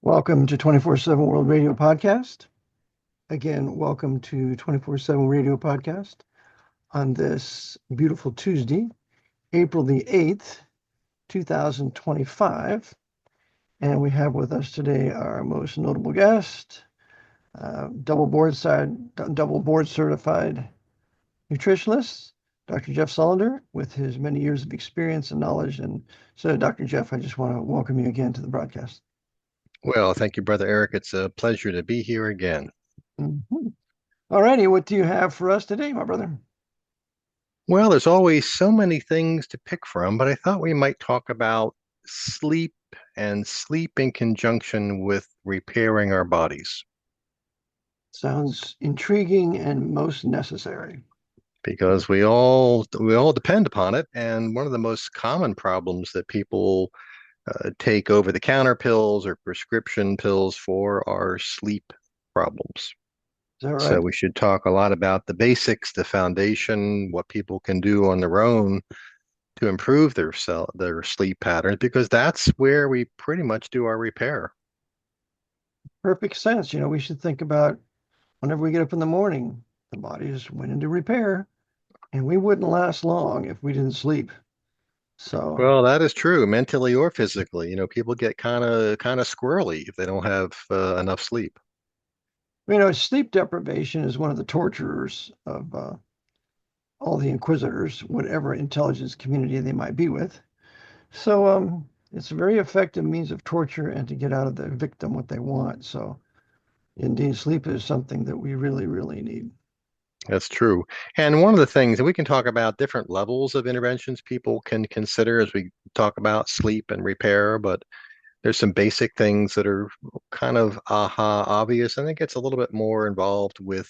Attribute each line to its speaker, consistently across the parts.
Speaker 1: Welcome to 24/7 World Radio Podcast. Again, welcome to 24/7 Radio Podcast on this beautiful Tuesday, April the 8th, 2025. And we have with us today our most notable guest, double board certified nutritionist, Dr. Jeff Sullender, with his many years of experience and knowledge. And so, Dr. Jeff, I just want to welcome you again to the broadcast.
Speaker 2: Well, thank you, Brother Eric. It's a pleasure to be here again.
Speaker 1: Mhm. All righty, what do you have for us today, my brother?
Speaker 2: Well, there's always so many things to pick from, but I thought we might talk about sleep and sleep in conjunction with repairing our bodies,
Speaker 1: Sounds intriguing and most necessary.
Speaker 2: because we all depend upon it. And one of the most common problems that people take over-the-counter pills or prescription pills for are sleep problems.
Speaker 1: Is that
Speaker 2: So
Speaker 1: right?
Speaker 2: we should talk a lot about the basics, the foundation, what people can do on their own to improve their sleep patterns, because that's where we pretty much do our repair.
Speaker 1: Perfect sense. We should think about whenever we get up in the morning, the body just went into repair, and we wouldn't last long if we didn't sleep. So,
Speaker 2: Well, that is true, mentally or physically. People get kind of squirrely if they don't have enough sleep.
Speaker 1: sleep deprivation is one of the torturers of all the inquisitors, whatever intelligence community they might be with. So, it's a very effective means of torture and to get out of the victim what they want. So, indeed, sleep is something that we really, really need.
Speaker 2: That's true. And one of the things, and we can talk about different levels of interventions people can consider as we talk about sleep and repair, but there's some basic things that are kind of obvious. And it gets a little bit more involved with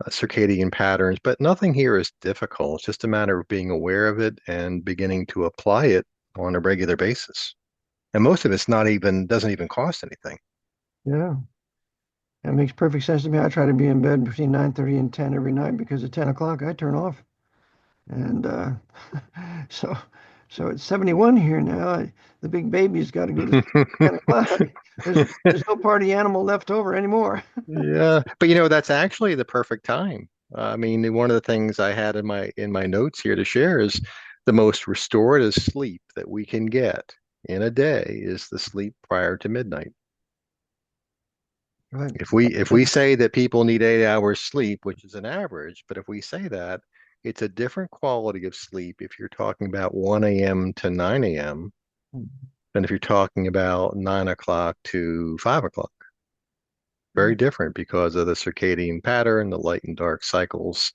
Speaker 2: circadian patterns, but nothing here is difficult. It's just a matter of being aware of it and beginning to apply it on a regular basis. And most of it's not even doesn't even cost anything.
Speaker 1: Yeah. That makes perfect sense to me. I try to be in bed between 9:30 and 10 every night because at 10 o'clock I turn off. And so so it's 71 here now. The big baby's got to go to sleep at 10 o'clock. There's no party animal left over anymore.
Speaker 2: Yeah, but that's actually the perfect time. I mean, one of the things I had in my notes here to share is the most restorative sleep that we can get in a day is the sleep prior to midnight.
Speaker 1: Right.
Speaker 2: If we say that people need 8 hours sleep, which is an average, but if we say that, it's a different quality of sleep if you're talking about 1 a.m. to 9 a.m. than if you're talking about 9 o'clock to 5 o'clock. Very different because of the circadian pattern, the light and dark cycles,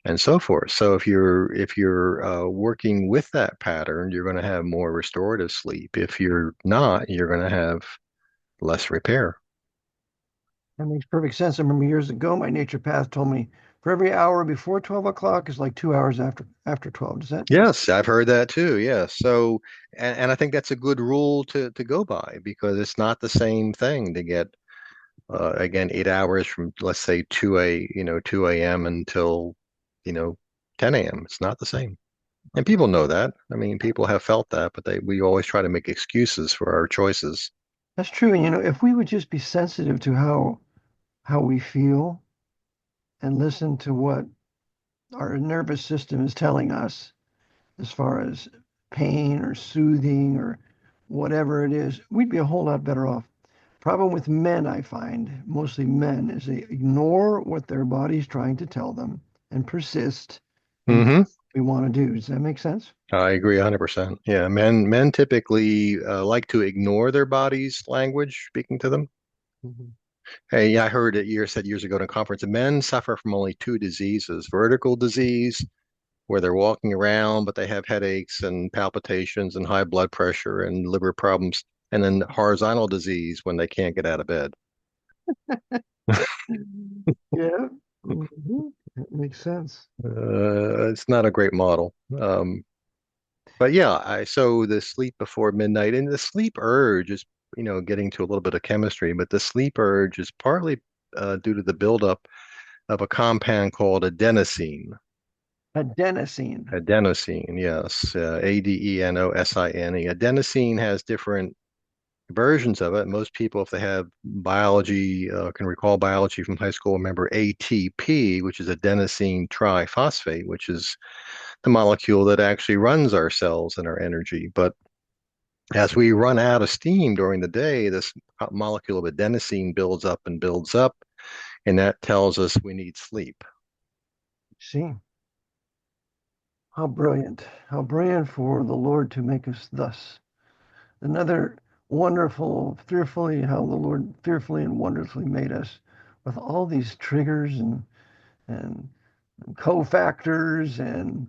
Speaker 2: and so forth. So if you're working with that pattern, you're going to have more restorative sleep. If you're not, you're going to have less repair.
Speaker 1: That makes perfect sense. I remember years ago, my naturopath told me for every hour before 12 o'clock is like 2 hours after 12. Does that?
Speaker 2: Yes, I've heard that too. Yes. So, and I think that's a good rule to go by, because it's not the same thing to get again 8 hours from, let's say, 2 a.m. until you know 10 a.m. It's not the same. And people know that. I mean, people have felt that, but we always try to make excuses for our choices.
Speaker 1: That's true. And if we would just be sensitive to how we feel and listen to what our nervous system is telling us as far as pain or soothing or whatever it is, we'd be a whole lot better off. Problem with men, I find, mostly men, is they ignore what their body's trying to tell them and persist in doing
Speaker 2: Hmm.
Speaker 1: what we want to do. Does that make sense?
Speaker 2: I agree 100%. Yeah, men typically like to ignore their body's language speaking to them.
Speaker 1: Mhm.
Speaker 2: Hey, yeah, I heard it said years ago in a conference, that men suffer from only two diseases: vertical disease, where they're walking around, but they have headaches and palpitations and high blood pressure and liver problems, and then horizontal disease when they can't get out of bed.
Speaker 1: Yeah. That makes sense.
Speaker 2: It's not a great model. But yeah, so the sleep before midnight and the sleep urge is, getting to a little bit of chemistry, but the sleep urge is partly due to the buildup of a compound called adenosine.
Speaker 1: Adenosine.
Speaker 2: Adenosine, yes, Adenosine. Adenosine has different versions of it. Most people, if they have biology, can recall biology from high school, remember ATP, which is adenosine triphosphate, which is the molecule that actually runs our cells and our energy. But as we run out of steam during the day, this molecule of adenosine builds up and builds up, and that tells us we need sleep.
Speaker 1: See, how brilliant for the Lord to make us thus. Another wonderful, fearfully, how the Lord fearfully and wonderfully made us with all these triggers and cofactors and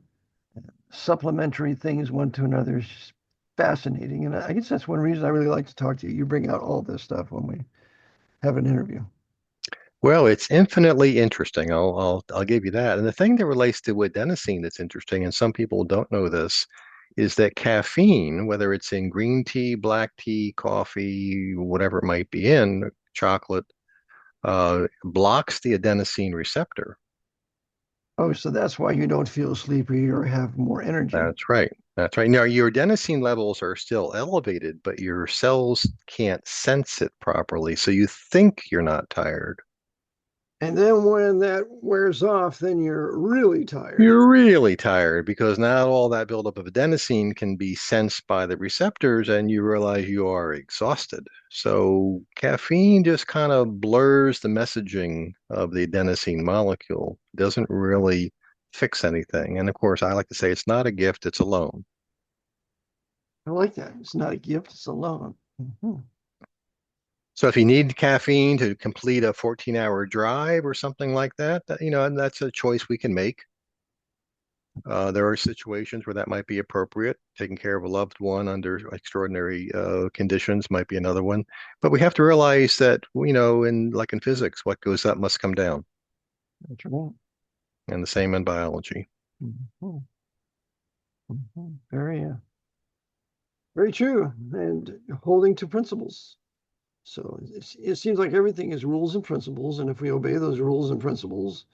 Speaker 1: supplementary things one to another. It's just fascinating. And I guess that's one reason I really like to talk to you. You bring out all this stuff when we have an interview.
Speaker 2: Well, it's infinitely interesting. I'll give you that. And the thing that relates to adenosine that's interesting, and some people don't know this, is that caffeine, whether it's in green tea, black tea, coffee, whatever it might be in, chocolate, blocks the adenosine receptor.
Speaker 1: Oh, so that's why you don't feel sleepy or have more energy.
Speaker 2: That's right. That's right. Now, your adenosine levels are still elevated, but your cells can't sense it properly. So you think you're not tired.
Speaker 1: And then when that wears off, then you're really tired.
Speaker 2: You're really tired because now all that buildup of adenosine can be sensed by the receptors and you realize you are exhausted. So caffeine just kind of blurs the messaging of the adenosine molecule, doesn't really fix anything. And of course, I like to say it's not a gift, it's a loan.
Speaker 1: I like that. It's not a gift, it's a loan. Mhm.
Speaker 2: So if you need caffeine to complete a 14-hour drive or something like that, and that's a choice we can make. There are situations where that might be appropriate. Taking care of a loved one under extraordinary conditions might be another one. But we have to realize that, in like in physics, what goes up must come down,
Speaker 1: That's right.
Speaker 2: and the same in biology.
Speaker 1: Mhm. Very, very true. And holding to principles. So it seems like everything is rules and principles. And if we obey those rules and principles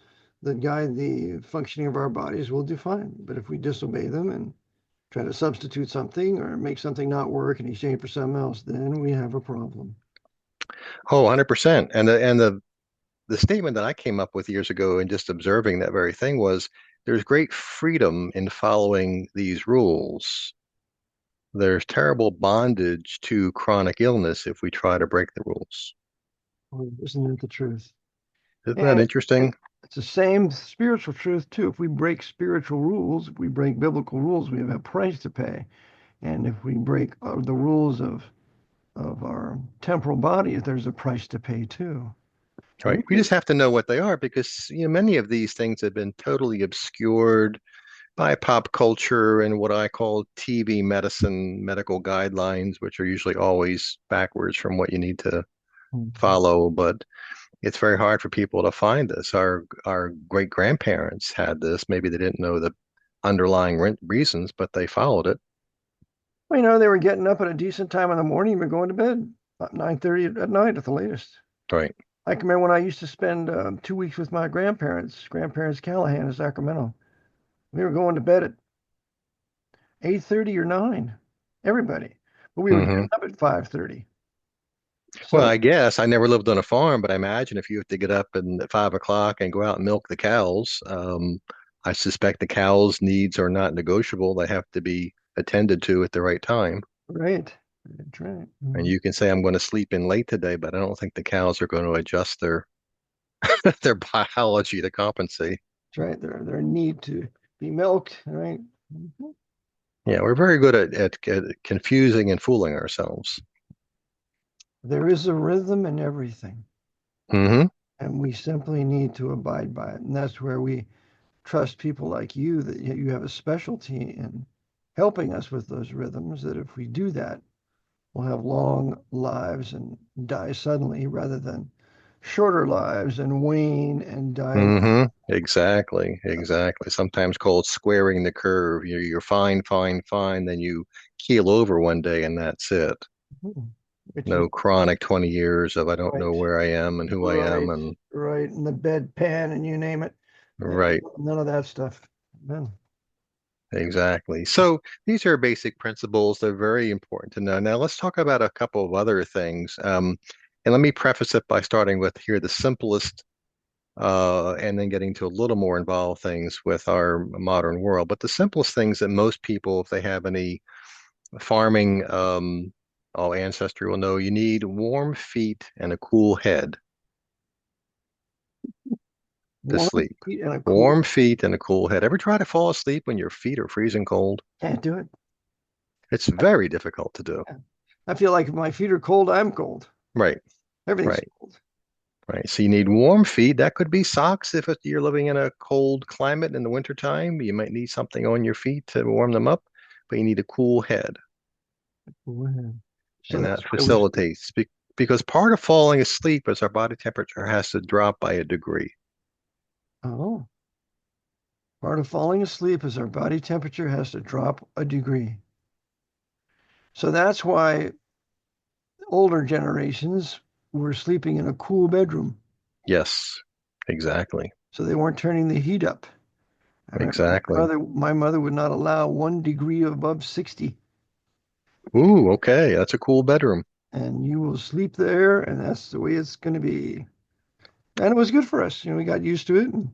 Speaker 1: that guide the functioning of our bodies, we'll do fine. But if we disobey them and try to substitute something or make something not work in exchange for something else, then we have a problem.
Speaker 2: Oh, 100%. And the statement that I came up with years ago in just observing that very thing was there's great freedom in following these rules. There's terrible bondage to chronic illness if we try to break the rules.
Speaker 1: Oh, isn't that the truth?
Speaker 2: Isn't that
Speaker 1: And
Speaker 2: interesting?
Speaker 1: it's the same spiritual truth too. If we break spiritual rules, if we break biblical rules, we have a price to pay. And if we break the rules of our temporal bodies, there's a price to pay too. And
Speaker 2: Right. We just have to know what they are because many of these things have been totally obscured by pop culture and what I call TV medicine, medical guidelines, which are usually always backwards from what you need to
Speaker 1: Mhm.
Speaker 2: follow. But it's very hard for people to find this. Our great grandparents had this. Maybe they didn't know the underlying reasons, but they followed it.
Speaker 1: Well, they were getting up at a decent time in the morning and going to bed about 9:30 at night at the latest.
Speaker 2: Right.
Speaker 1: I can remember when I used to spend 2 weeks with my grandparents Callahan in Sacramento. We were going to bed at 8:30 or 9, everybody. But we were
Speaker 2: Hmm.
Speaker 1: getting up at 5:30.
Speaker 2: Well,
Speaker 1: So,
Speaker 2: I guess I never lived on a farm, but I imagine if you have to get up at 5 o'clock and go out and milk the cows, I suspect the cows' needs are not negotiable. They have to be attended to at the right time.
Speaker 1: right. That's right.
Speaker 2: And
Speaker 1: Mhm.
Speaker 2: you can say, I'm going to sleep in late today, but I don't think the cows are going to adjust their their biology to compensate.
Speaker 1: That's right. Their need to be milked, right? Mhm.
Speaker 2: Yeah, we're very good at confusing and fooling ourselves.
Speaker 1: There is a rhythm in everything,
Speaker 2: Hmm.
Speaker 1: and we simply need to abide by it. And that's where we trust people like you that you have a specialty in helping us with those rhythms, that if we do that, we'll have long lives and die suddenly rather than shorter lives and wane and die.
Speaker 2: Hmm. Exactly. Exactly. Sometimes called squaring the curve. You're fine, fine, fine. Then you keel over one day and that's it.
Speaker 1: Which is
Speaker 2: No chronic 20 years of I don't know
Speaker 1: right,
Speaker 2: where I am and who I am
Speaker 1: right,
Speaker 2: and
Speaker 1: right, in the bedpan and you name it. And
Speaker 2: right.
Speaker 1: none of that stuff. Amen.
Speaker 2: Exactly. So these are basic principles. They're very important to know. Now let's talk about a couple of other things. And let me preface it by starting with here the simplest, and then getting to a little more involved things with our modern world. But the simplest things that most people, if they have any farming, all ancestry will know, you need warm feet and a cool head to
Speaker 1: Warm
Speaker 2: sleep.
Speaker 1: feet and a cool.
Speaker 2: Warm feet and a cool head. Ever try to fall asleep when your feet are freezing cold?
Speaker 1: Can't do it.
Speaker 2: It's very difficult to do.
Speaker 1: I feel like if my feet are cold, I'm cold.
Speaker 2: Right,
Speaker 1: Everything's
Speaker 2: right,
Speaker 1: cold.
Speaker 2: right. So you need warm feet. That could be socks if you're living in a cold climate in the wintertime. You might need something on your feet to warm them up, but you need a cool head.
Speaker 1: Wow. So
Speaker 2: And
Speaker 1: that's
Speaker 2: that
Speaker 1: why we sleep.
Speaker 2: facilitates because part of falling asleep is our body temperature has to drop by a degree.
Speaker 1: Oh, part of falling asleep is our body temperature has to drop a degree. So that's why older generations were sleeping in a cool bedroom.
Speaker 2: Yes, exactly.
Speaker 1: So they weren't turning the heat up. I remember
Speaker 2: Exactly.
Speaker 1: my mother would not allow 1 degree above 60.
Speaker 2: Ooh, okay. That's a cool bedroom.
Speaker 1: And you will sleep there, and that's the way it's going to be. And it was good for us. We got used to it and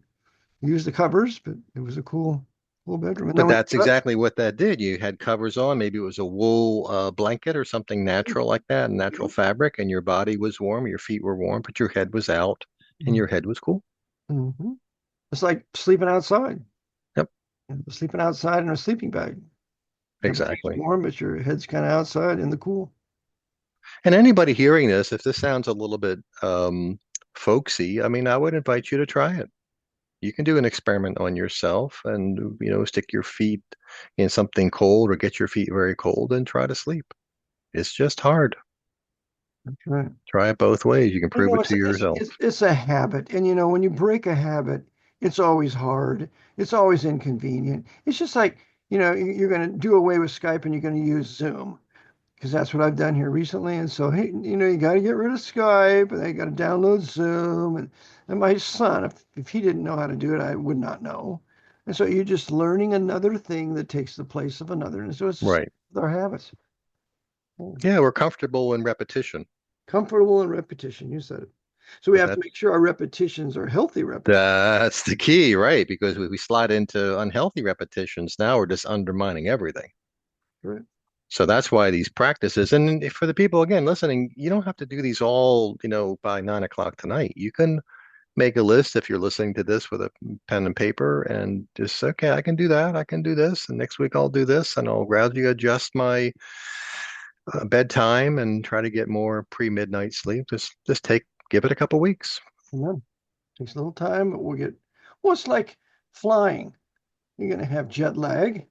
Speaker 1: used the covers, but it was a cool bedroom. And then
Speaker 2: But
Speaker 1: when you
Speaker 2: that's
Speaker 1: got up,
Speaker 2: exactly what that did. You had covers on, maybe it was a wool blanket or something natural like that, natural fabric, and your body was warm, your feet were warm, but your head was out and your head was cool.
Speaker 1: mm-hmm. It's like sleeping outside.
Speaker 2: Yep,
Speaker 1: Sleeping outside in a sleeping bag. Everything's
Speaker 2: exactly.
Speaker 1: warm, but your head's kind of outside in the cool.
Speaker 2: And anybody hearing this, if this sounds a little bit folksy, I mean, I would invite you to try it. You can do an experiment on yourself and, stick your feet in something cold or get your feet very cold and try to sleep. It's just hard.
Speaker 1: That's right.
Speaker 2: Try it both ways. You can
Speaker 1: You
Speaker 2: prove
Speaker 1: know,
Speaker 2: it
Speaker 1: it's
Speaker 2: to
Speaker 1: it's
Speaker 2: yourself.
Speaker 1: it's it's a habit, and when you break a habit, it's always hard. It's always inconvenient. It's just like you're going to do away with Skype and you're going to use Zoom because that's what I've done here recently. And so, hey, you got to get rid of Skype, and they got to download Zoom. And my son, if he didn't know how to do it, I would not know. And so you're just learning another thing that takes the place of another. And so it's just
Speaker 2: Right.
Speaker 1: with our habits.
Speaker 2: Yeah, we're comfortable in repetition,
Speaker 1: Comfortable in repetition. You said it. So we
Speaker 2: but
Speaker 1: have to make sure our repetitions are healthy repetitions.
Speaker 2: that's the key, right? Because we slide into unhealthy repetitions, now we're just undermining everything.
Speaker 1: Right.
Speaker 2: So that's why these practices, and for the people again listening, you don't have to do these all, by 9 o'clock tonight. You can make a list if you're listening to this with a pen and paper and just, okay, I can do that. I can do this. And next week I'll do this and I'll gradually adjust my bedtime and try to get more pre-midnight sleep. Give it a couple weeks.
Speaker 1: Amen. Takes a little time, but well, it's like flying. You're going to have jet lag.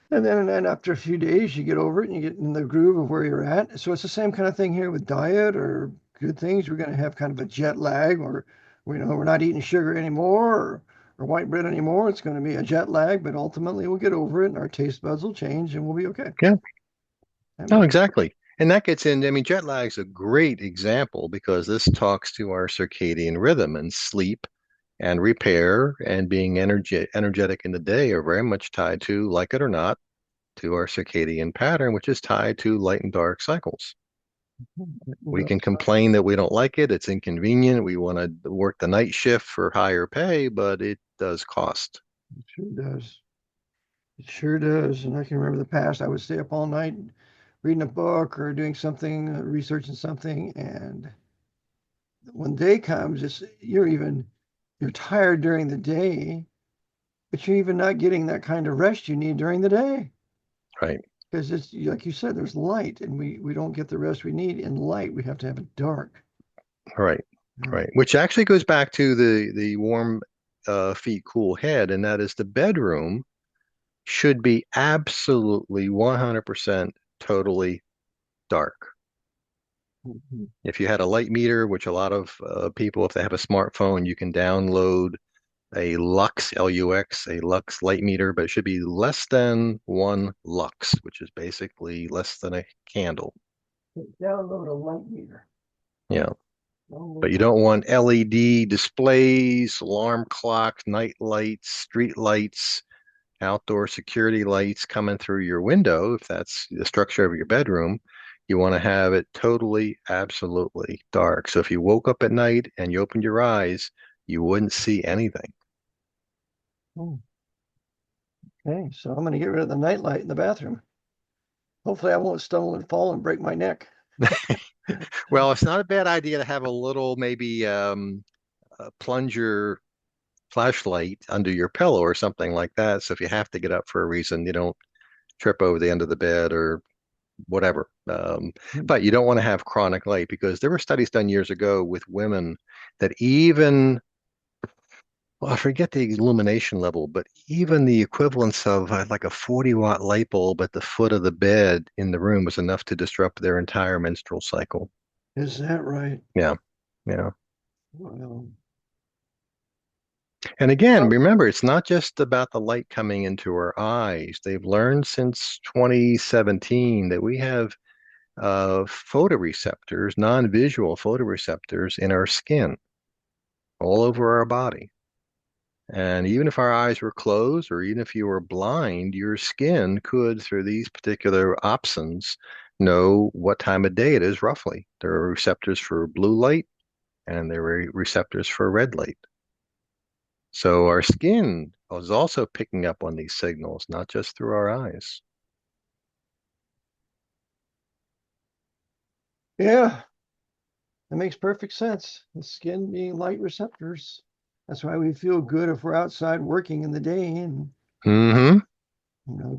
Speaker 1: And then after a few days, you get over it and you get in the groove of where you're at. So it's the same kind of thing here with diet or good things. We're going to have kind of a jet lag, or we're not eating sugar anymore, or white bread anymore. It's going to be a jet lag, but ultimately we'll get over it and our taste buds will change and we'll be okay.
Speaker 2: Yeah, no,
Speaker 1: Amen.
Speaker 2: exactly. And that gets in, I mean, jet lag's a great example because this talks to our circadian rhythm and sleep and repair and being energetic in the day are very much tied to, like it or not, to our circadian pattern, which is tied to light and dark cycles. We can complain that we don't like it. It's inconvenient. We want to work the night shift for higher pay, but it does cost.
Speaker 1: It sure does. It sure does. And I can remember the past, I would stay up all night reading a book or doing something, researching something. And when day comes, you're tired during the day, but you're even not getting that kind of rest you need during the day.
Speaker 2: Right,
Speaker 1: Because it's like you said, there's light, and we don't get the rest we need in light. We have to have it dark.
Speaker 2: right,
Speaker 1: Yeah.
Speaker 2: right. Which actually goes back to the warm feet, cool head, and that is the bedroom should be absolutely 100% totally dark.
Speaker 1: Mhm.
Speaker 2: If you had a light meter, which a lot of people, if they have a smartphone, you can download a lux, Lux, a lux light meter, but it should be less than 1 lux, which is basically less than a candle.
Speaker 1: Download a light meter.
Speaker 2: Yeah. But
Speaker 1: Download
Speaker 2: you don't want LED displays, alarm clocks, night lights, street lights outdoor security lights coming through your window, if that's the structure of your bedroom, you want to have it totally, absolutely dark. So if you woke up at night and you opened your eyes, you wouldn't see anything.
Speaker 1: Hmm. Okay, so I'm going to get rid of the nightlight in the bathroom. Hopefully, I won't stumble and fall and break my neck.
Speaker 2: Well, it's not a bad idea to have a little maybe a plunger flashlight under your pillow or something like that. So if you have to get up for a reason, you don't trip over the end of the bed or whatever.
Speaker 1: Hmm.
Speaker 2: But you don't want to have chronic light because there were studies done years ago with women that even, well, I forget the illumination level, but even the equivalence of like a 40-watt light bulb at the foot of the bed in the room was enough to disrupt their entire menstrual cycle.
Speaker 1: Is that right?
Speaker 2: Yeah, yeah.
Speaker 1: Well,
Speaker 2: And again,
Speaker 1: oh,
Speaker 2: remember, it's not just about the light coming into our eyes. They've learned since 2017 that we have photoreceptors, non-visual photoreceptors in our skin all over our body. And even if our eyes were closed or even if you were blind, your skin could, through these particular opsons, know what time of day it is roughly. There are receptors for blue light and there are receptors for red light. So our skin is also picking up on these signals, not just through our eyes.
Speaker 1: yeah, that makes perfect sense. The skin being light receptors. That's why we feel good if we're outside working in the day and,
Speaker 2: Hmm.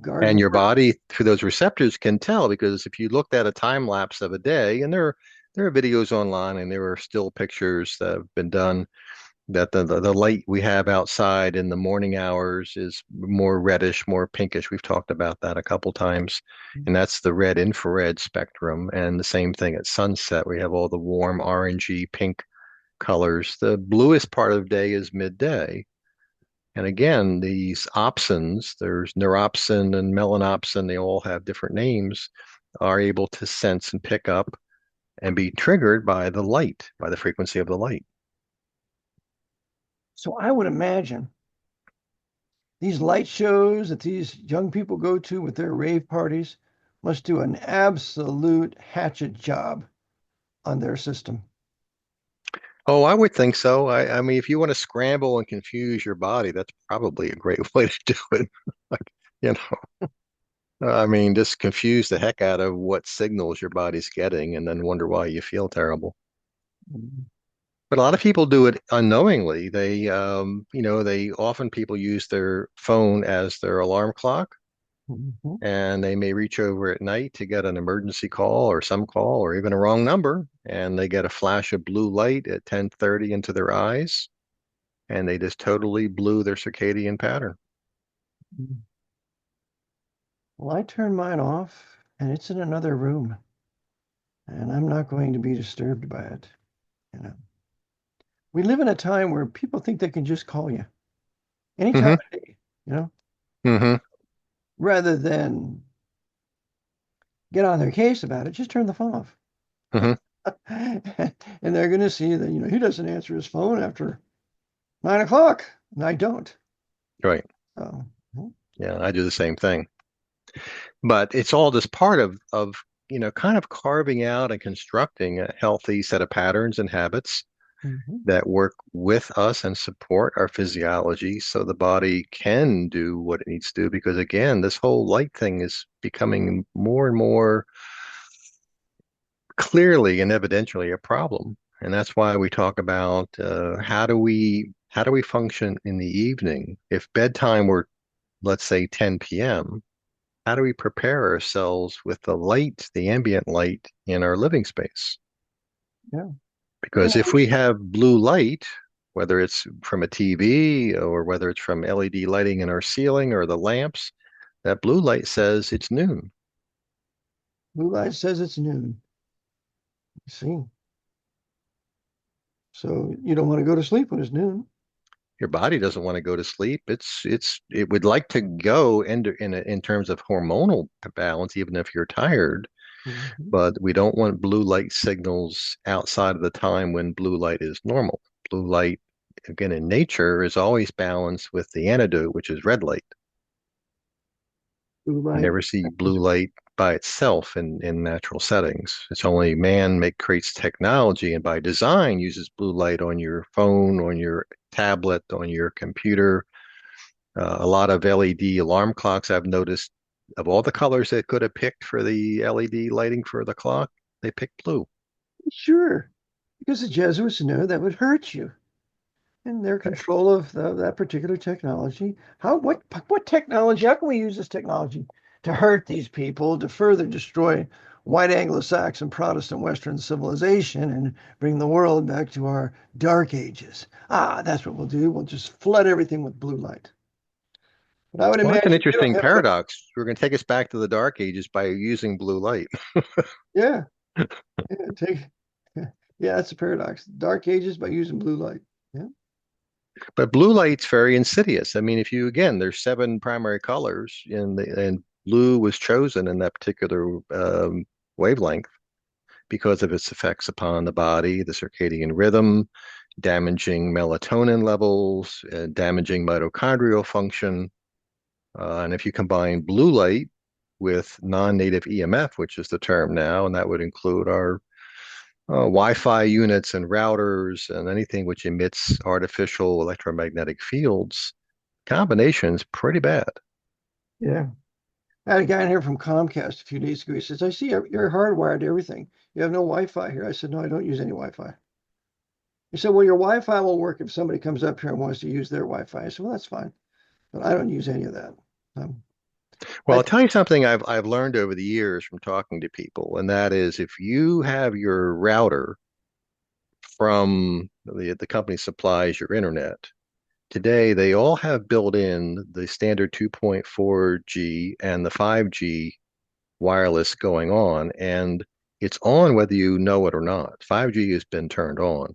Speaker 1: garden
Speaker 2: And your
Speaker 1: work.
Speaker 2: body through those receptors can tell because if you looked at a time lapse of a day, and there are videos online and there are still pictures that have been done that the light we have outside in the morning hours is more reddish, more pinkish. We've talked about that a couple times. And that's the red infrared spectrum. And the same thing at sunset. We have all the warm orangey pink colors. The bluest part of the day is midday. And again, these opsins, there's neuropsin and melanopsin, they all have different names, are able to sense and pick up and be triggered by the light, by the frequency of the light.
Speaker 1: So I would imagine these light shows that these young people go to with their rave parties must do an absolute hatchet job on their system.
Speaker 2: Oh, I would think so. I mean, if you want to scramble and confuse your body, that's probably a great way to do it. Like, you I mean, just confuse the heck out of what signals your body's getting and then wonder why you feel terrible.
Speaker 1: Mhm.
Speaker 2: But a lot of people do it unknowingly. They often people use their phone as their alarm clock,
Speaker 1: Mhm.
Speaker 2: and they may reach over at night to get an emergency call or some call or even a wrong number, and they get a flash of blue light at 10:30 into their eyes, and they just totally blew their circadian pattern.
Speaker 1: Well, I turn mine off and it's in another room, and I'm not going to be disturbed by it. You know, we live in a time where people think they can just call you any time
Speaker 2: Hmm.
Speaker 1: of day, you know,
Speaker 2: Hmm.
Speaker 1: rather than get on their case about it, just turn the phone off.
Speaker 2: Hmm.
Speaker 1: And they're going to see that, he doesn't answer his phone after 9 o'clock, and I don't.
Speaker 2: Right.
Speaker 1: So,
Speaker 2: Yeah, I do the same thing. But it's all just part of kind of carving out and constructing a healthy set of patterns and habits
Speaker 1: mhm.
Speaker 2: that work with us and support our physiology so the body can do what it needs to do. Because again, this whole light thing is becoming more and more clearly and evidentially a problem. And that's why we talk about how do we function in the evening? If bedtime were, let's say, 10 p.m., how do we prepare ourselves with the light, the ambient light in our living space?
Speaker 1: Yeah.
Speaker 2: Because if we have blue light, whether it's from a TV or whether it's from LED lighting in our ceiling or the lamps, that blue light says it's noon.
Speaker 1: Blue light says it's noon. See, so you don't want to go to sleep when it's noon.
Speaker 2: Your body doesn't want to go to sleep. It would like to go in terms of hormonal balance, even if you're tired,
Speaker 1: Mhm.
Speaker 2: but we don't want blue light signals outside of the time when blue light is normal. Blue light, again, in nature is always balanced with the antidote, which is red light.
Speaker 1: Blue
Speaker 2: You
Speaker 1: light.
Speaker 2: never see blue light by itself in natural settings. It's only man make creates technology and by design uses blue light on your phone, on your tablet, on your computer. A lot of LED alarm clocks I've noticed of all the colors they could have picked for the LED lighting for the clock, they picked blue.
Speaker 1: Sure, because the Jesuits knew that would hurt you. In their control of that particular technology. What technology? How can we use this technology to hurt these people, to further destroy white Anglo-Saxon Protestant Western civilization and bring the world back to our dark ages? Ah, that's what we'll do. We'll just flood everything with blue light. But I would
Speaker 2: Well, that's an
Speaker 1: imagine you don't
Speaker 2: interesting
Speaker 1: have a
Speaker 2: paradox. We're going to take us back to the dark ages by using blue light.
Speaker 1: yeah, yeah, take yeah, that's a paradox. Dark ages by using blue light. Yeah.
Speaker 2: But blue light's very insidious. I mean, if you again, there's seven primary colors, and blue was chosen in that particular wavelength because of its effects upon the body, the circadian rhythm, damaging melatonin levels, damaging mitochondrial function. And if you combine blue light with non-native EMF, which is the term now, and that would include our Wi-Fi units and routers and anything which emits artificial electromagnetic fields, combination's pretty bad.
Speaker 1: Yeah. I had a guy in here from Comcast a few days ago. He says, I see you're hardwired to everything. You have no Wi-Fi here. I said, no, I don't use any Wi-Fi. He said, well, your Wi-Fi will work if somebody comes up here and wants to use their Wi-Fi. I said, well, that's fine, but I don't use any of that. Um,
Speaker 2: Well,
Speaker 1: I
Speaker 2: I'll tell you something I've learned over the years from talking to people, and that is if you have your router from the company supplies your internet, today they all have built in the standard 2.4G and the 5G wireless going on, and it's on whether you know it or not. 5G has been turned on.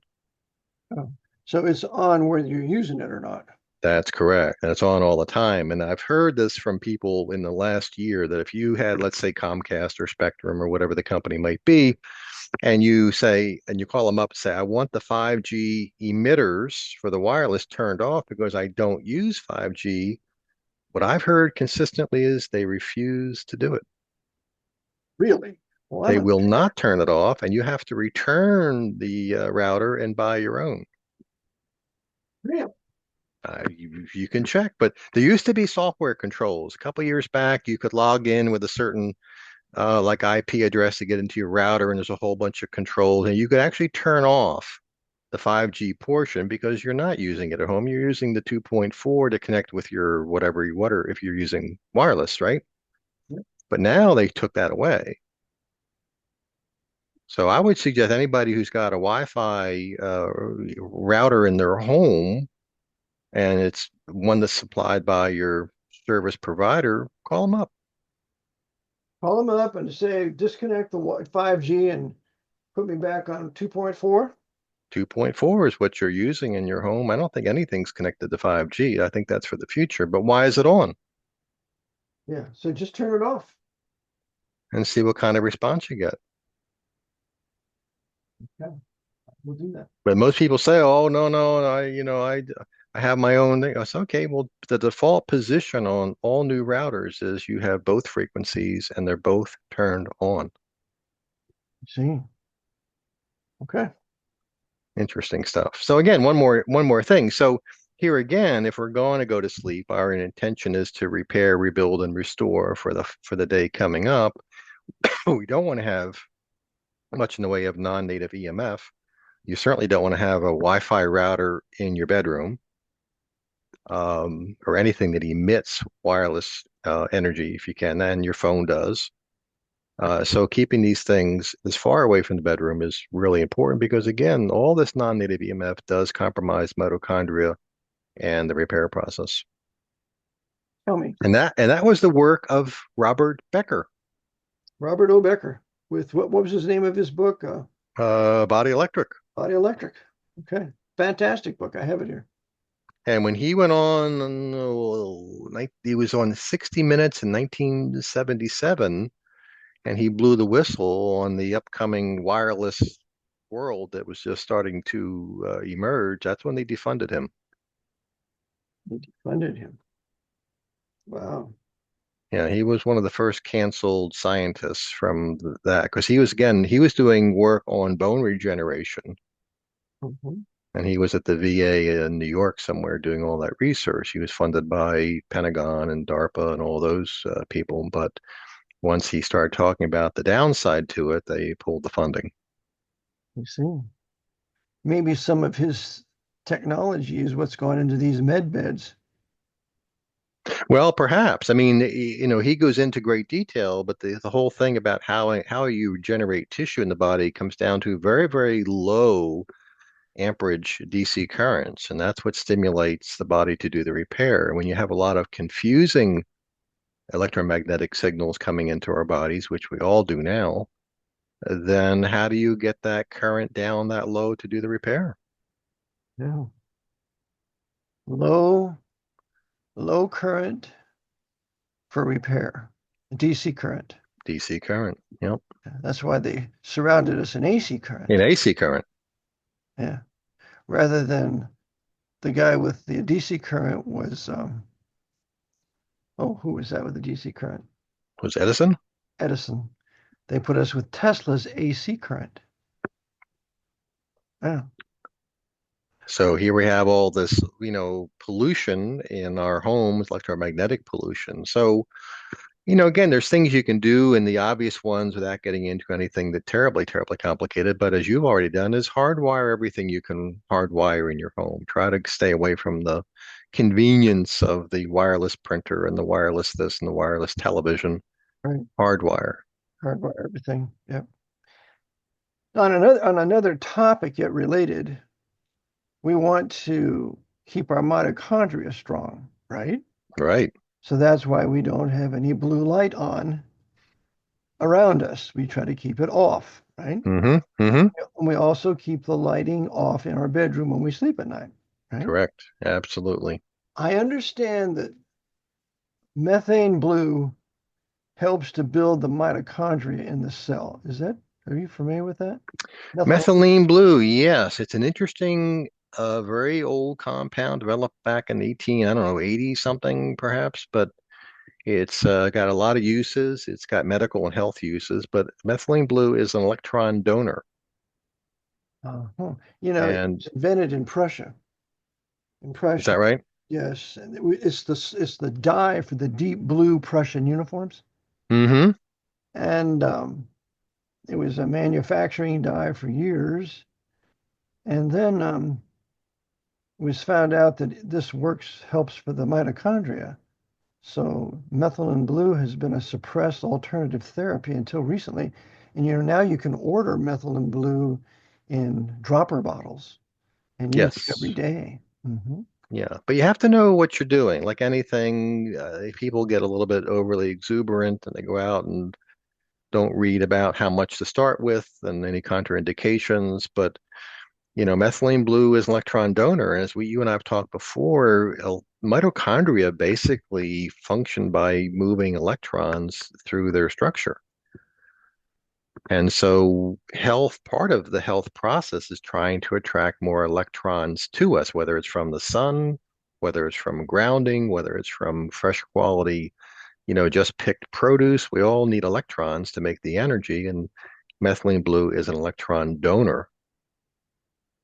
Speaker 1: oh, so it's on whether you're using it or not.
Speaker 2: That's correct. And it's on all the time. And I've heard this from people in the last year that if you had, let's say, Comcast or Spectrum or whatever the company might be, and you say, and you call them up and say, I want the 5G emitters for the wireless turned off because I don't use 5G. What I've heard consistently is they refuse to do it.
Speaker 1: Really? Well, I
Speaker 2: They
Speaker 1: don't
Speaker 2: will
Speaker 1: care.
Speaker 2: not turn it off, and you have to return the router and buy your own.
Speaker 1: Really?
Speaker 2: You can check, but there used to be software controls. A couple of years back, you could log in with a certain like IP address to get into your router, and there's a whole bunch of controls, and you could actually turn off the 5G portion because you're not using it at home. You're using the 2.4 to connect with your whatever you water if you're using wireless, right? But now they took that away. So I would suggest anybody who's got a Wi-Fi router in their home and it's one that's supplied by your service provider, call them up.
Speaker 1: Call them up and say, disconnect the 5G and put me back on 2.4.
Speaker 2: 2.4 is what you're using in your home. I don't think anything's connected to 5G. I think that's for the future, but why is it on?
Speaker 1: Yeah, so just turn it off.
Speaker 2: And see what kind of response you get.
Speaker 1: Yeah, we'll do that.
Speaker 2: But most people say, "Oh, no, I have my own thing." I say, "Okay, well, the default position on all new routers is you have both frequencies and they're both turned on."
Speaker 1: See, okay.
Speaker 2: Interesting stuff. So again, one more thing. So here again, if we're going to go to sleep, our intention is to repair, rebuild, and restore for the day coming up. We don't want to have much in the way of non-native EMF. You certainly don't want to have a Wi-Fi router in your bedroom, or anything that emits wireless energy if you can, and your phone does. So keeping these things as far away from the bedroom is really important because again, all this non-native EMF does compromise mitochondria and the repair process.
Speaker 1: Tell me,
Speaker 2: And that was the work of Robert Becker,
Speaker 1: Robert O. Becker with what was his name of his book?
Speaker 2: Body Electric.
Speaker 1: Body Electric. Okay. Fantastic book. I have it here.
Speaker 2: And when he went on, he was on 60 Minutes in 1977, and he blew the whistle on the upcoming wireless world that was just starting to emerge. That's when they defunded him.
Speaker 1: They defunded him. Wow.
Speaker 2: Yeah, he was one of the first canceled scientists from that because he was doing work on bone regeneration,
Speaker 1: Mhm.
Speaker 2: and he was at the VA in New York somewhere doing all that research. He was funded by Pentagon and DARPA and all those people, but once he started talking about the downside to it, they pulled the funding.
Speaker 1: You see, maybe some of his technology is what's gone into these med beds.
Speaker 2: Well, perhaps. I mean, he goes into great detail, but the whole thing about how you generate tissue in the body comes down to very, very low amperage DC currents, and that's what stimulates the body to do the repair. And when you have a lot of confusing electromagnetic signals coming into our bodies, which we all do now, then how do you get that current down that low to do the repair?
Speaker 1: Yeah. Low, low current for repair, DC current.
Speaker 2: DC current. Yep.
Speaker 1: That's why they surrounded us in AC
Speaker 2: In
Speaker 1: current.
Speaker 2: AC current
Speaker 1: Yeah. Rather than the guy with the DC current was, oh, who was that with the DC current?
Speaker 2: was Edison.
Speaker 1: Edison. They put us with Tesla's AC current. Yeah.
Speaker 2: So here we have all this, pollution in our homes, electromagnetic pollution. So, again, there's things you can do in the obvious ones without getting into anything that terribly, terribly complicated. But as you've already done, is hardwire everything you can hardwire in your home. Try to stay away from the convenience of the wireless printer and the wireless this and the wireless television.
Speaker 1: Right.
Speaker 2: Hardwire.
Speaker 1: Hardwire everything. Yep. On another topic yet related, we want to keep our mitochondria strong, right?
Speaker 2: Right.
Speaker 1: So that's why we don't have any blue light on around us. We try to keep it off, right?
Speaker 2: Mm-hmm. Mm-hmm.
Speaker 1: And we also keep the lighting off in our bedroom when we sleep at night, right?
Speaker 2: Correct. Absolutely.
Speaker 1: I understand that methane blue helps to build the mitochondria in the cell. Are you familiar with that? Methylene.
Speaker 2: Methylene blue, yes, it's an interesting, very old compound developed back in 18, I don't know, 80 something perhaps, but it's got a lot of uses. It's got medical and health uses, but methylene blue is an electron donor.
Speaker 1: Uh-huh. It
Speaker 2: And
Speaker 1: was invented in Prussia. In
Speaker 2: is that
Speaker 1: Prussia,
Speaker 2: right?
Speaker 1: yes, and it's the dye for the deep blue Prussian uniforms,
Speaker 2: Mm-hmm.
Speaker 1: and it was a manufacturing dye for years, and then it was found out that this helps for the mitochondria. So methylene blue has been a suppressed alternative therapy until recently, and now you can order methylene blue in dropper bottles and use it every
Speaker 2: Yes.
Speaker 1: day. Hmm.
Speaker 2: Yeah. But you have to know what you're doing. Like anything, people get a little bit overly exuberant and they go out and don't read about how much to start with and any contraindications. But methylene blue is an electron donor. As you and I have talked before, mitochondria basically function by moving electrons through their structure. And so part of the health process is trying to attract more electrons to us, whether it's from the sun, whether it's from grounding, whether it's from fresh quality, just picked produce. We all need electrons to make the energy, and methylene blue is an electron donor.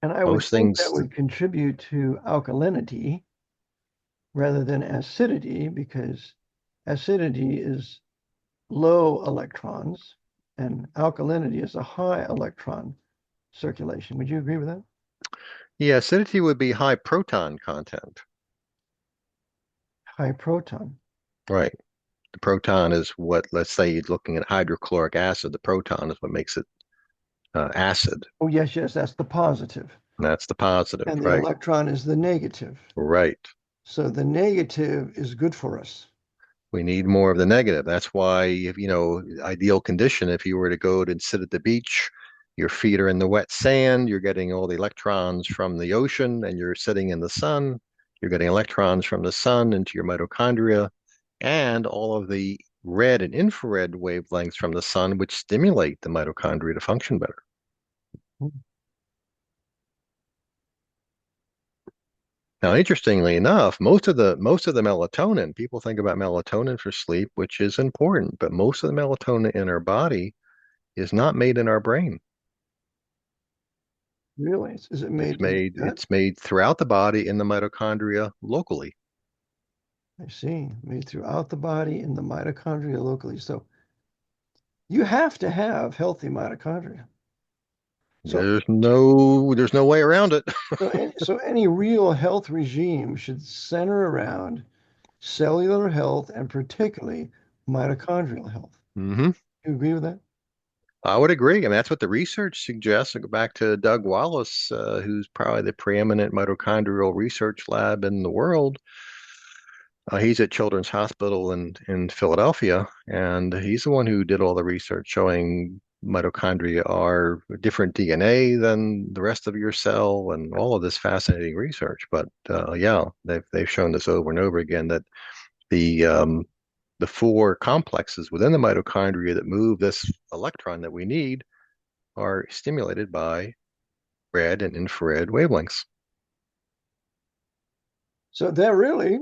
Speaker 1: And I would
Speaker 2: Most
Speaker 1: think that
Speaker 2: things.
Speaker 1: would contribute to alkalinity rather than acidity because acidity is low electrons and alkalinity is a high electron circulation. Would you agree with that?
Speaker 2: Yeah, acidity would be high proton content.
Speaker 1: High proton.
Speaker 2: Right. The proton is what, let's say you're looking at hydrochloric acid, the proton is what makes it acid.
Speaker 1: Oh, yes, yes, that's the positive.
Speaker 2: And that's the positive,
Speaker 1: And the
Speaker 2: right?
Speaker 1: electron is the negative.
Speaker 2: Right.
Speaker 1: So the negative is good for us.
Speaker 2: We need more of the negative. That's why, if ideal condition, if you were to go and sit at the beach, your feet are in the wet sand, you're getting all the electrons from the ocean, and you're sitting in the sun, you're getting electrons from the sun into your mitochondria, and all of the red and infrared wavelengths from the sun, which stimulate the mitochondria to function better. Now, interestingly enough, most of the melatonin, people think about melatonin for sleep, which is important, but most of the melatonin in our body is not made in our brain.
Speaker 1: Really? Is it
Speaker 2: It's
Speaker 1: made in the
Speaker 2: made
Speaker 1: gut?
Speaker 2: it's made throughout the body in the mitochondria locally.
Speaker 1: I see. Made throughout the body in the mitochondria locally. So you have to have healthy mitochondria. So
Speaker 2: There's no way around it.
Speaker 1: so any real health regime should center around cellular health and particularly mitochondrial health.
Speaker 2: Hmm.
Speaker 1: You agree with that?
Speaker 2: I would agree. I mean, that's what the research suggests. I go back to Doug Wallace, who's probably the preeminent mitochondrial research lab in the world. He's at Children's Hospital in Philadelphia, and he's the one who did all the research showing mitochondria are different DNA than the rest of your cell, and all of this fascinating research. But yeah, they've shown this over and over again that the um, the four complexes within the mitochondria that move this electron that we need are stimulated by red and infrared wavelengths.
Speaker 1: So that really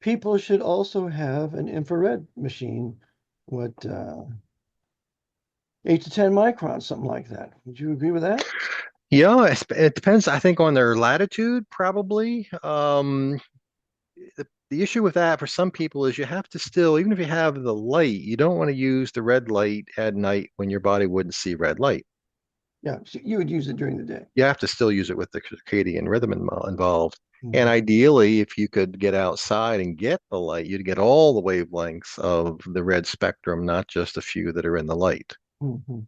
Speaker 1: people should also have an infrared machine. What 8 to 10 microns, something like that. Would you agree with that?
Speaker 2: Yeah, it depends, I think, on their latitude, probably. The issue with that for some people is you have to still, even if you have the light, you don't want to use the red light at night when your body wouldn't see red light.
Speaker 1: Yeah, so you would use it during the day.
Speaker 2: You have to still use it with the circadian rhythm involved. And
Speaker 1: Mhm.
Speaker 2: ideally, if you could get outside and get the light, you'd get all the wavelengths of the red spectrum, not just a few that are in the light.
Speaker 1: Mhm.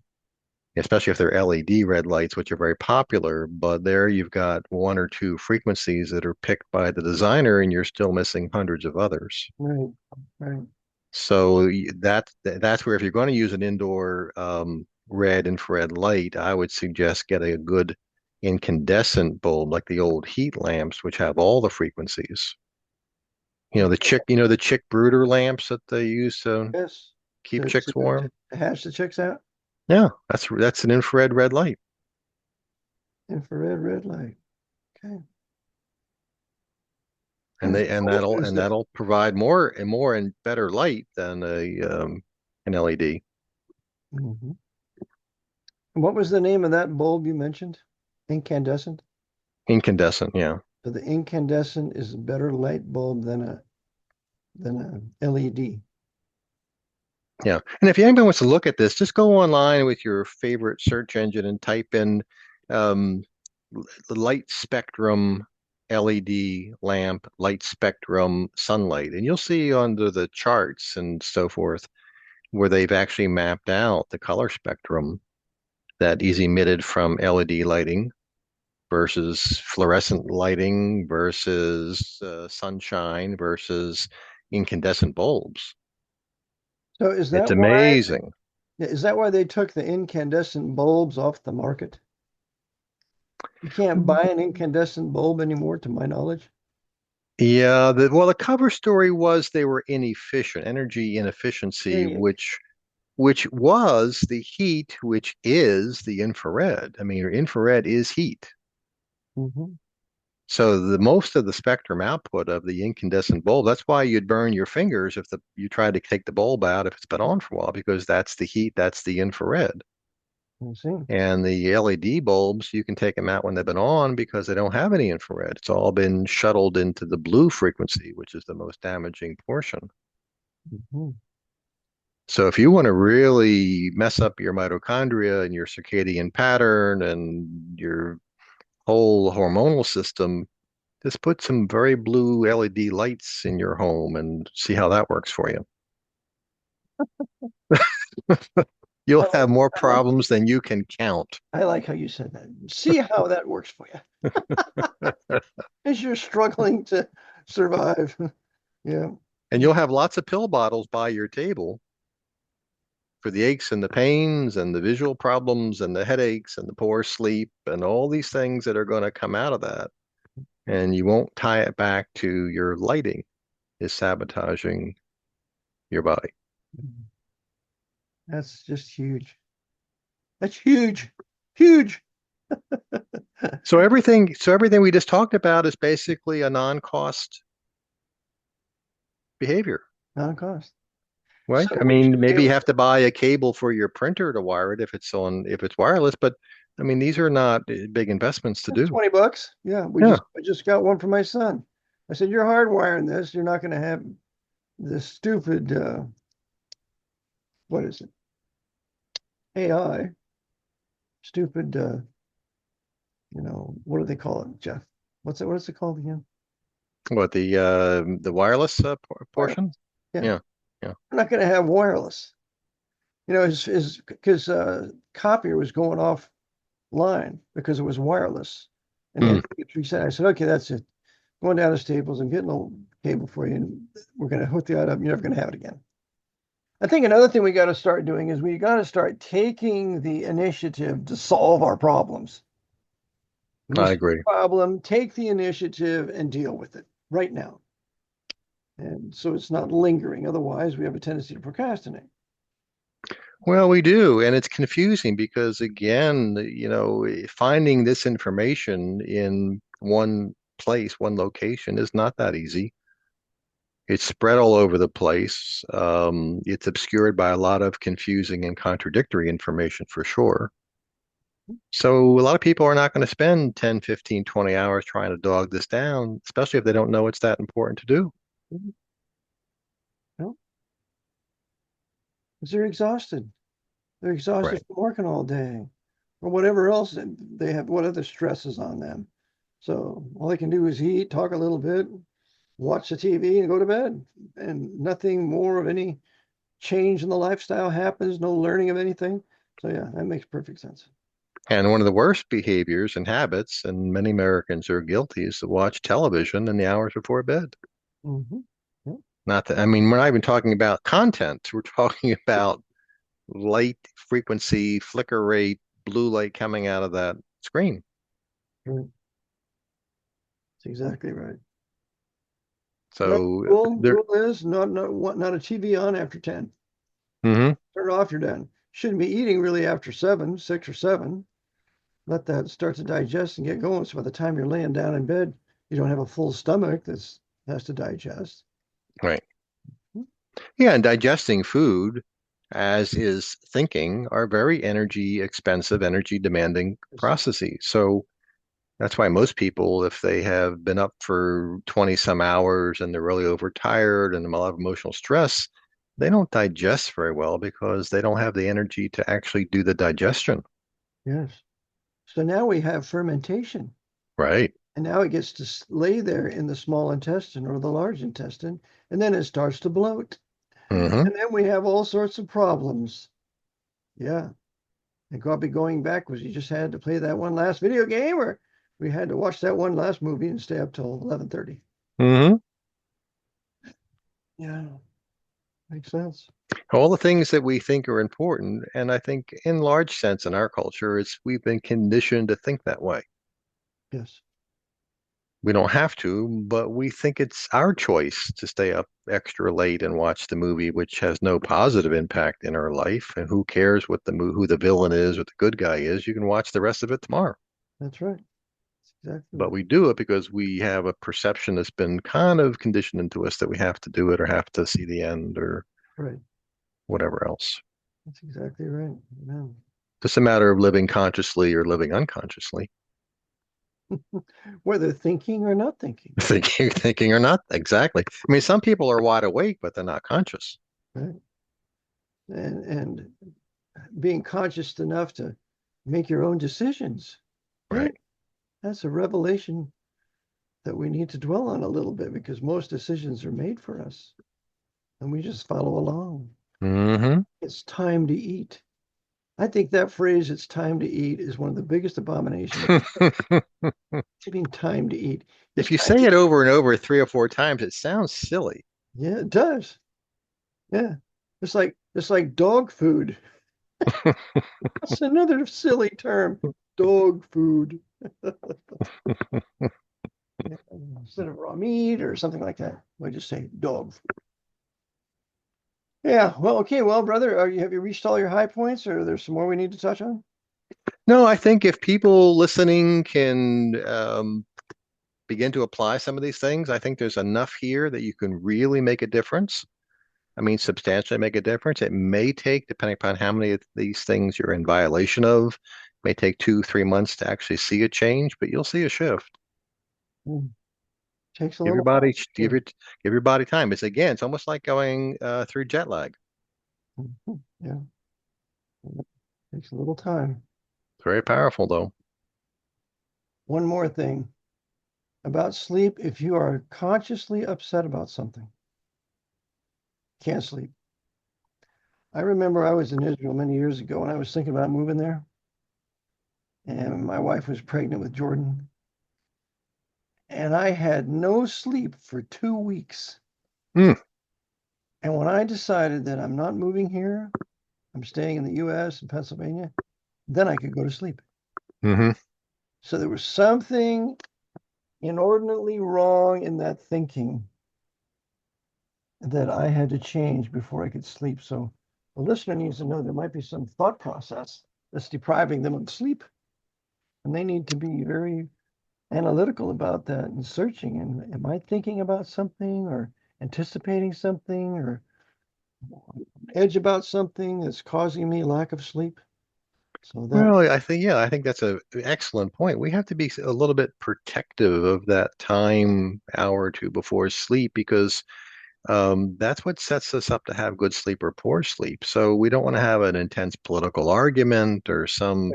Speaker 2: Especially if they're LED red lights, which are very popular, but there you've got one or two frequencies that are picked by the designer, and you're still missing hundreds of others.
Speaker 1: Right, right.
Speaker 2: So that's where if you're going to use an indoor red infrared light, I would suggest get a good incandescent bulb like the old heat lamps, which have all the frequencies. The chick brooder lamps that they use to
Speaker 1: Yes.
Speaker 2: keep
Speaker 1: To,
Speaker 2: chicks
Speaker 1: to,
Speaker 2: warm.
Speaker 1: to hatch the chicks out.
Speaker 2: Yeah, that's an infrared red light,
Speaker 1: Infrared red light. Okay.
Speaker 2: and they and
Speaker 1: What
Speaker 2: that'll
Speaker 1: was
Speaker 2: and
Speaker 1: the
Speaker 2: that'll provide more and better light than an LED.
Speaker 1: mhm. What was the name of that bulb you mentioned? Incandescent?
Speaker 2: Incandescent, yeah.
Speaker 1: So the incandescent is a better light bulb than a LED.
Speaker 2: Yeah. And if anybody wants to look at this, just go online with your favorite search engine and type in um, light spectrum LED lamp, light spectrum sunlight. And you'll see under the charts and so forth where they've actually mapped out the color spectrum that is emitted from LED lighting versus fluorescent lighting versus sunshine versus incandescent bulbs.
Speaker 1: So
Speaker 2: It's amazing.
Speaker 1: is that why they took the incandescent bulbs off the market? You can't buy an incandescent bulb anymore, to my knowledge.
Speaker 2: Yeah, the cover story was they were inefficient, energy inefficiency,
Speaker 1: Hey,
Speaker 2: which was the heat, which is the infrared. I mean, infrared is heat.
Speaker 1: mhm.
Speaker 2: So the most of the spectrum output of the incandescent bulb, that's why you'd burn your fingers if you tried to take the bulb out if it's been on for a while, because that's the heat, that's the infrared.
Speaker 1: I see.
Speaker 2: And the LED bulbs, you can take them out when they've been on because they don't have any infrared. It's all been shuttled into the blue frequency, which is the most damaging portion.
Speaker 1: Mhm.
Speaker 2: So if you want to really mess up your mitochondria and your circadian pattern and your whole hormonal system, just put some very blue LED lights in your home and see how that works for you.
Speaker 1: I
Speaker 2: You'll
Speaker 1: like,
Speaker 2: have more
Speaker 1: I like,
Speaker 2: problems than you can count.
Speaker 1: I like how you said that. See how that works for you as you're struggling to survive. Yeah.
Speaker 2: And you'll have lots of pill bottles by your table for the aches and the pains and the visual problems and the headaches and the poor sleep and all these things that are going to come out of that. And you won't tie it back to your lighting is sabotaging your body.
Speaker 1: That's just huge. That's huge. Huge.
Speaker 2: So everything we just talked about is basically a non-cost behavior,
Speaker 1: Non-cost.
Speaker 2: right?
Speaker 1: So
Speaker 2: I
Speaker 1: we
Speaker 2: mean,
Speaker 1: should be
Speaker 2: maybe
Speaker 1: able
Speaker 2: you
Speaker 1: to.
Speaker 2: have to buy a cable for your printer to wire it if it's wireless, but I mean, these are not big investments to
Speaker 1: It's
Speaker 2: do.
Speaker 1: 20 bucks. Yeah,
Speaker 2: Yeah.
Speaker 1: I just got one for my son. I said, "You're hardwiring this. You're not going to have this stupid what is it? AI, stupid what do they call it, Jeff? What is it called again?
Speaker 2: What the wireless portion?
Speaker 1: Wireless. Yeah.
Speaker 2: Yeah. Yeah.
Speaker 1: We're not going to have wireless. His because copier was going offline because it was wireless, and he had
Speaker 2: Mm.
Speaker 1: to get reset. I said, "Okay, that's it. Going down to Staples. I'm getting a cable for you, and we're going to hook that up. You're never going to have it again." I think another thing we got to start doing is we got to start taking the initiative to solve our problems. When you
Speaker 2: I
Speaker 1: see
Speaker 2: agree.
Speaker 1: a problem, take the initiative and deal with it right now. And so it's not lingering. Otherwise, we have a tendency to procrastinate.
Speaker 2: Well, we do, and it's confusing because again, finding this information in one place, one location is not that easy. It's spread all over the place. It's obscured by a lot of confusing and contradictory information for sure. So a lot of people are not going to spend 10, 15, 20 hours trying to dog this down, especially if they don't know it's that important to do.
Speaker 1: Mhm. No, because they're exhausted. They're exhausted
Speaker 2: Right.
Speaker 1: from working all day or whatever else they have, what other stresses on them. So all they can do is eat, talk a little bit, watch the TV, and go to bed. And nothing more of any change in the lifestyle happens, no learning of anything. So yeah, that makes perfect sense.
Speaker 2: And one of the worst behaviors and habits, and many Americans are guilty, is to watch television in the hours before bed.
Speaker 1: Mm-hmm. Yeah,
Speaker 2: Not that, I mean, we're not even talking about content. We're talking about light frequency, flicker rate, blue light coming out of that screen.
Speaker 1: right. That's exactly right. Another
Speaker 2: So
Speaker 1: rule,
Speaker 2: there,
Speaker 1: rule is not a TV on after 10.
Speaker 2: mhm.
Speaker 1: Turn it off, you're done. Shouldn't be eating really after 7, 6 or 7. Let that start to digest and get going. So by the time you're laying down in bed, you don't have a full stomach that has to digest.
Speaker 2: Right. Yeah, and digesting food, as is thinking, are very energy expensive, energy demanding processes. So that's why most people, if they have been up for 20 some hours and they're really overtired and a lot of emotional stress, they don't digest very well because they don't have the energy to actually do the digestion.
Speaker 1: Yes. So now we have fermentation,
Speaker 2: Right.
Speaker 1: and now it gets to lay there in the small intestine or the large intestine, and then it starts to bloat.
Speaker 2: Hmm.
Speaker 1: And then we have all sorts of problems. Yeah. And I'll be going backwards. You just had to play that one last video game, or we had to watch that one last movie and stay up till 11:30.
Speaker 2: Hmm.
Speaker 1: Yeah, makes sense.
Speaker 2: All the things that we think are important, and I think in large sense in our culture, it's we've been conditioned to think that way.
Speaker 1: Yes,
Speaker 2: We don't have to, but we think it's our choice to stay up extra late and watch the movie, which has no positive impact in our life. And who cares what who the villain is or the good guy is? You can watch the rest of it tomorrow.
Speaker 1: that's right. That's exactly
Speaker 2: But
Speaker 1: right.
Speaker 2: we do it because we have a perception that's been kind of conditioned into us that we have to do it or have to see the end or
Speaker 1: Right.
Speaker 2: whatever else.
Speaker 1: That's exactly right. Amen.
Speaker 2: Just a matter of living consciously or living unconsciously,
Speaker 1: Whether thinking or not thinking,
Speaker 2: thinking or not. Exactly. I mean, some people are wide awake, but they're not conscious.
Speaker 1: right? And being conscious enough to make your own decisions. Yeah,
Speaker 2: Right.
Speaker 1: that's a revelation that we need to dwell on a little bit because most decisions are made for us and we just follow along.
Speaker 2: Hmm.
Speaker 1: It's time to eat. I think that phrase, it's time to eat, is one of the biggest abominations. Giving time to eat. It's
Speaker 2: If you
Speaker 1: time
Speaker 2: say
Speaker 1: to
Speaker 2: it
Speaker 1: eat.
Speaker 2: over and over 3 or 4 times, it sounds silly.
Speaker 1: Yeah, it does. Yeah. It's like dog food. That's another silly term. Dog food. Yeah, instead of raw meat or something like that. We just say dog food. Yeah. Well, okay. Well, brother, have you reached all your high points or there's some more we need to touch on?
Speaker 2: No, I think if people listening can begin to apply some of these things, I think there's enough here that you can really make a difference. I mean, substantially make a difference. It may take, depending upon how many of these things you're in violation of, may take 2, 3 months to actually see a change, but you'll see a shift.
Speaker 1: Mm. Takes a
Speaker 2: Give your
Speaker 1: little while.
Speaker 2: body,
Speaker 1: Sure.
Speaker 2: give your body time. It's again, it's almost like going through jet lag.
Speaker 1: Mhm. Yeah, takes a little time.
Speaker 2: It's very powerful, though.
Speaker 1: One more thing about sleep. If you are consciously upset about something, can't sleep. I remember I was in Israel many years ago and I was thinking about moving there. And my wife was pregnant with Jordan. And I had no sleep for 2 weeks.
Speaker 2: Mm,
Speaker 1: And when I decided that I'm not moving here, I'm staying in the US and Pennsylvania, then I could go to sleep.
Speaker 2: hmm
Speaker 1: So there was something inordinately wrong in that thinking that I had to change before I could sleep. So the listener needs to know there might be some thought process that's depriving them of sleep. And they need to be very analytical about that and searching. And am I thinking about something or anticipating something or edge about something that's causing me lack of sleep? So that,
Speaker 2: Well, I think that's an excellent point. We have to be a little bit protective of that time, hour or two before sleep, because that's what sets us up to have good sleep or poor sleep. So we don't want to have an intense political argument or some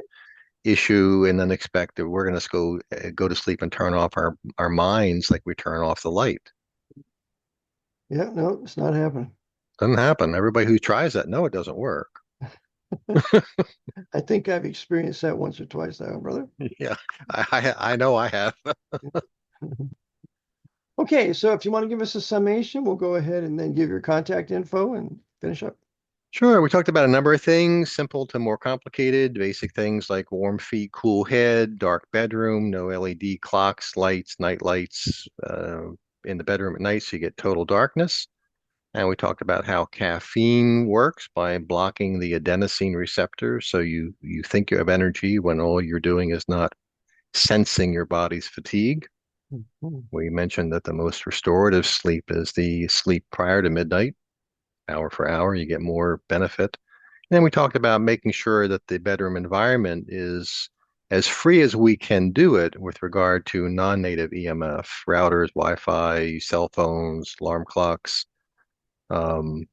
Speaker 2: issue and then expect that we're going to go to sleep and turn off our minds like we turn off the light.
Speaker 1: yeah, no, it's not happening.
Speaker 2: Doesn't happen. Everybody who tries that, no, it doesn't work.
Speaker 1: I think I've experienced that once or twice now, brother.
Speaker 2: Yeah, I know I have.
Speaker 1: Okay, so if you want to give us a summation, we'll go ahead and then give your contact info and finish up.
Speaker 2: Sure, we talked about a number of things, simple to more complicated, basic things like warm feet, cool head, dark bedroom, no LED clocks, lights, night lights in the bedroom at night so you get total darkness. And we talked about how caffeine works by blocking the adenosine receptor, so you think you have energy when all you're doing is not sensing your body's fatigue.
Speaker 1: Mhm.
Speaker 2: We mentioned that the most restorative sleep is the sleep prior to midnight, hour for hour, you get more benefit. And then we talked about making sure that the bedroom environment is as free as we can do it with regard to non-native EMF, routers, Wi-Fi, cell phones, alarm clocks. Um,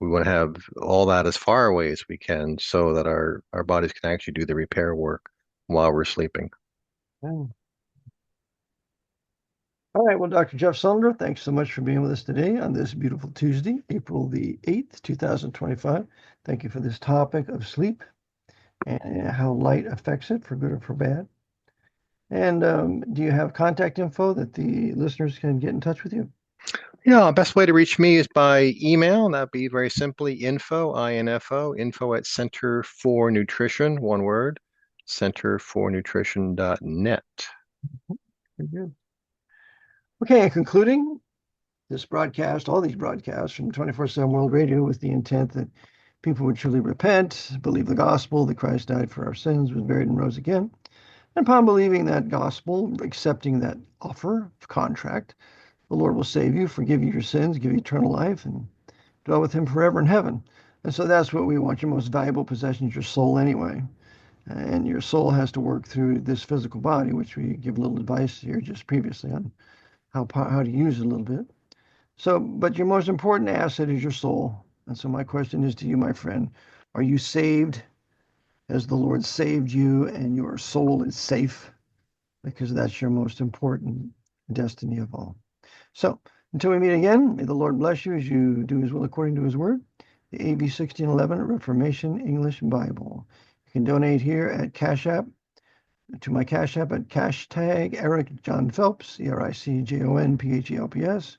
Speaker 2: we want to have all that as far away as we can so that our bodies can actually do the repair work while we're sleeping.
Speaker 1: Yeah. All right. Well, Dr. Jeff Sullender, thanks so much for being with us today on this beautiful Tuesday, April the 8th, 2025. Thank you for this topic of sleep and how light affects it for good or for bad. And do you have contact info that the listeners can get in touch with you?
Speaker 2: Yeah, best way to reach me is by email, and that'd be very simply info at Center for Nutrition, one word, centerfornutrition.net.
Speaker 1: Very good. Okay. And concluding this broadcast, all these broadcasts from 24/7 World Radio with the intent that people would truly repent, believe the gospel that Christ died for our sins, was buried, and rose again. And upon believing that gospel, accepting that offer of contract, the Lord will save you, forgive you your sins, give you eternal life, and dwell with him forever in heaven. And so that's what we want. Your most valuable possession is your soul anyway. And your soul has to work through this physical body, which we give a little advice here just previously on how to use it a little bit. So, but your most important asset is your soul. And so my question is to you, my friend, are you saved as the Lord saved you and your soul is safe? Because that's your most important destiny of all. So until we meet again, may the Lord bless you as you do his will according to his word. The AB 1611 Reformation English Bible. You can donate here at Cash App to my Cash App at #, Eric John Phelps, ERICJOHNPHELPS,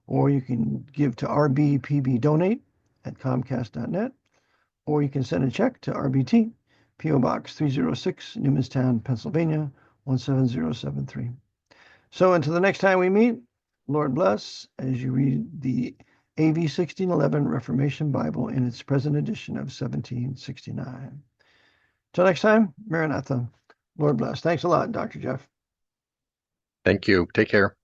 Speaker 1: or you can give to rbpbdonate at comcast.net, or you can send a check to RBT, P.O. Box 306, Newmanstown, Pennsylvania 17073. So until the next time we meet, Lord bless as you read the AV 1611 Reformation Bible in its present edition of 1769. Till next time, Maranatha. Lord bless. Thanks a lot, Dr. Jeff.
Speaker 2: Thank you. Take care.